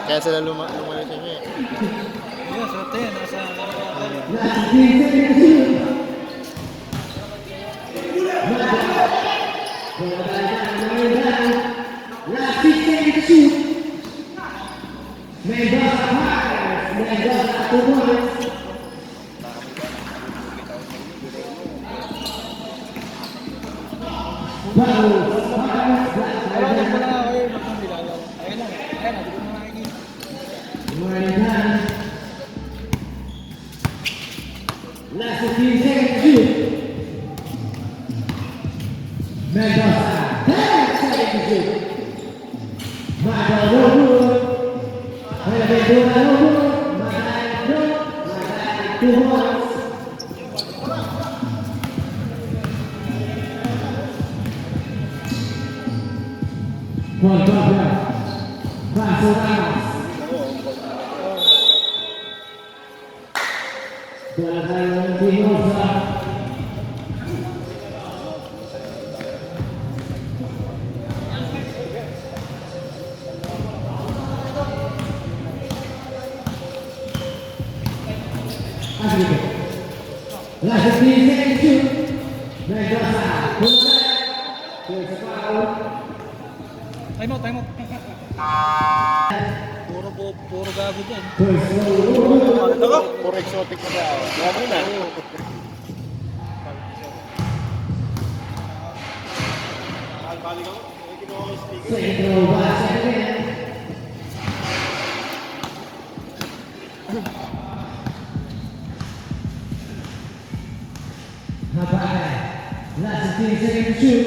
Kaya sila lumayo sa inyo eh. Yes, ito yan. Nasa... Last 15 seconds shoot. Mendoza. There's a foul. Time out, time out. Puro gago dyan. First row. Puro exotic na daw. Grabe na. Second row, last second in. How about that? Last 15 seconds to shoot.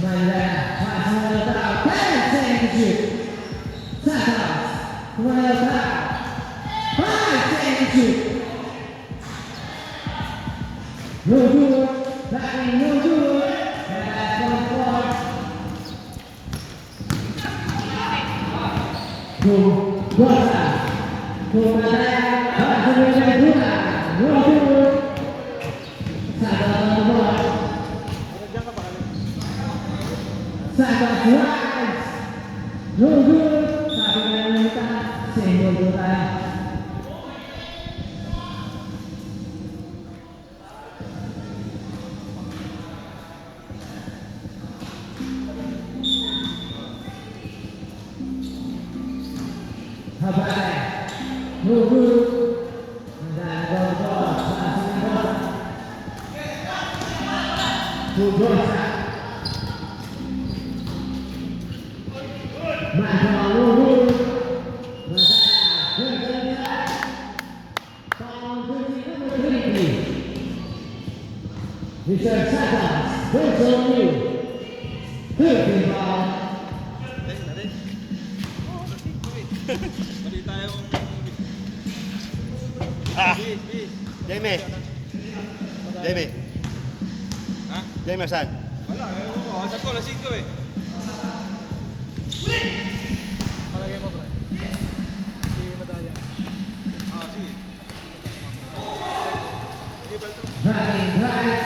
Mandela, passing it out. 10 seconds to shoot. Santos, one out. 5 seconds to shoot. No good. Backing, no good. And that's 1 4. Two, Gosa. Two, Mandela. Passing it out. No good. Santos on the ball. Santos rise. No good. Sabi na lang kita. Single go tayo. Habay. No good. Mandala go ball. Passing the ball. To Gosa. Mandala no good. Mandala. Foul 23. Mr. Santos. Goes on you. 13 foul. Jamie. Jamie. Ha? Jamie, saan? Wala, sa ko, lasing ko eh. Palagay mo, bro. Si Madaya. Sige. Running right.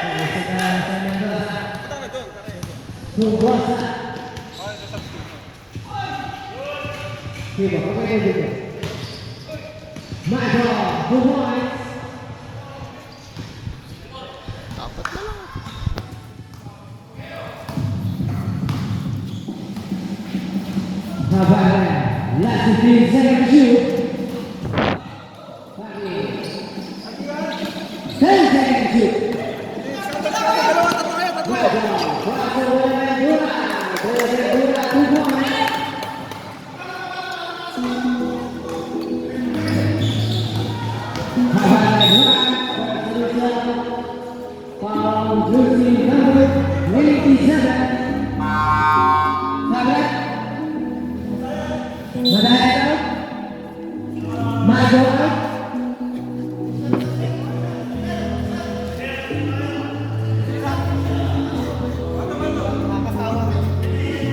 Pagkakaroon sa Mendoza. Punta na doon, tara yun. To Gosa. Okay, sa substitute mo. Diba, pagkakaroon dito. Michael, 2 points. Dapat na lang. Habay. Last 15 seconds to shoot. 10 seconds to shoot. Foul jersey number 27. Sabat. Madaya out. Michael out.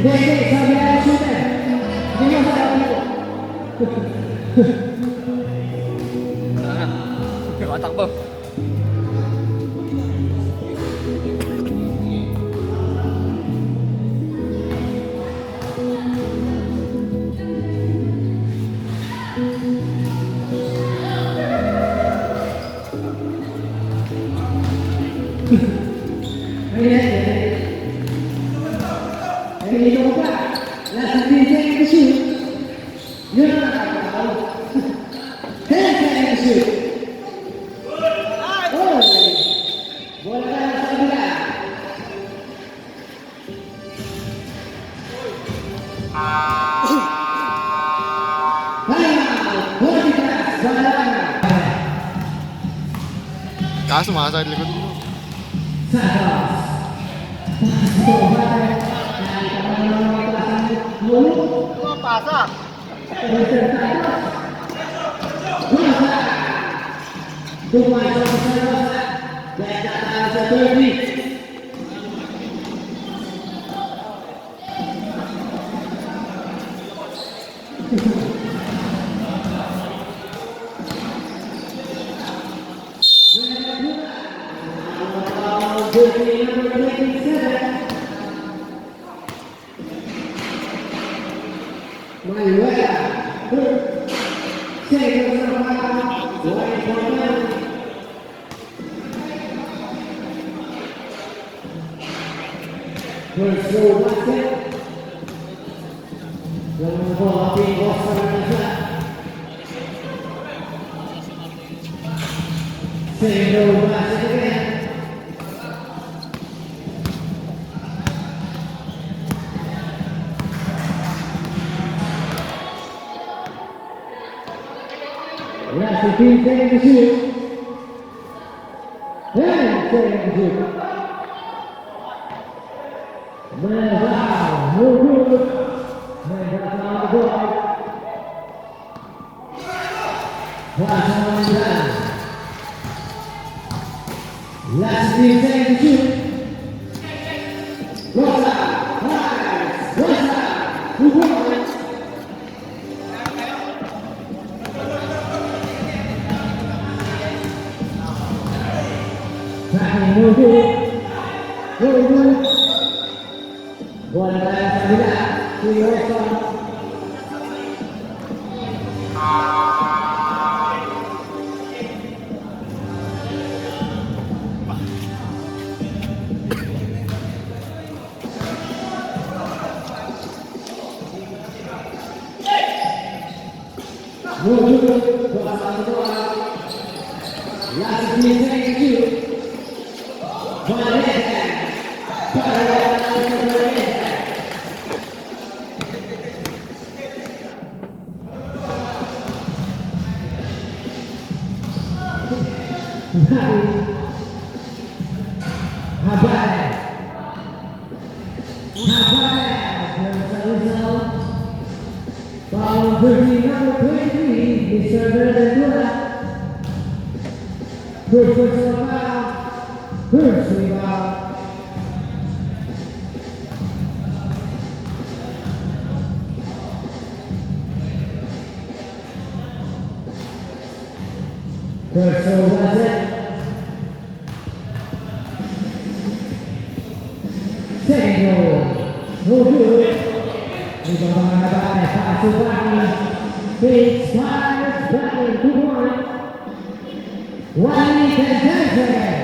Hindi, sabi na yung shooter. Hindi mo sa ako. Matakbo. Ay, ito pa. Last 15 seconds to shoot. Yun ang nakakatawa. 10 seconds to shoot. Oh! Bola ka lang sa kabila. Timeout! 40 plus. Bola lang. Kaso makasakit likod mo. Santos. Ito ba? Pasa! Tumasok sa Rosa. Dahil tatalo sa 30. Jersey number 27. Mayuela. Second round, white corner. First row basket. Yang bola di Costa Rica. Second row basket again. Last 15 seconds to shoot. And second to shoot. Wow, no good. And that's all good. Pass on the line. Last 15 seconds to shoot. Rosa, Alex, Rosa, who won it? No good. No good. Bola dalam sembilan. Wilson. No good. Bola satu bola. Last 15 seconds to shoot. Good first foul. First rebound. First row basket. Second row. No good. Rebound by Fasu Bani. Big Spires back in 2-1. 1 minute and 10 seconds.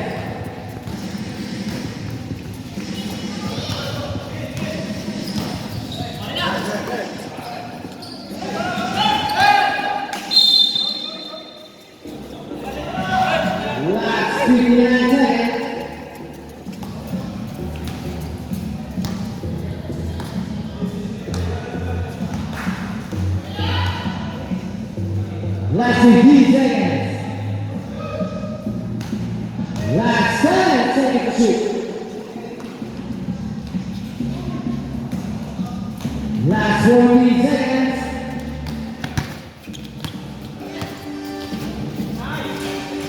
Last 59 seconds. Last 15 seconds. Last 7 seconds to shoot. Last 14 seconds.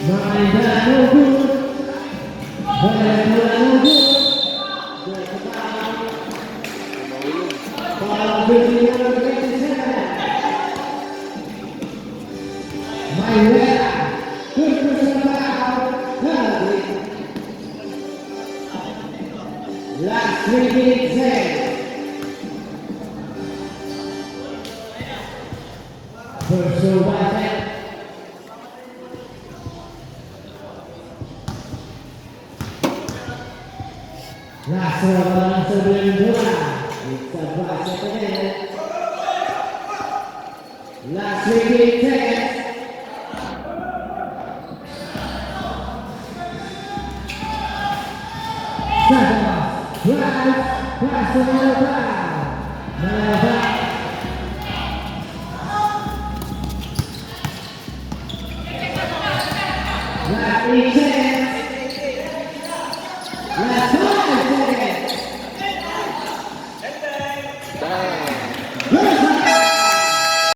Nine back, no good. Ball, no good. Ball, 57. Mayuela, good personal foul, penalty. Last 3 minutes seconds. First row basket. Last row sebelum bola. Kita basket again. Last 3 minutes seconds. Pass to Malabang. Last 8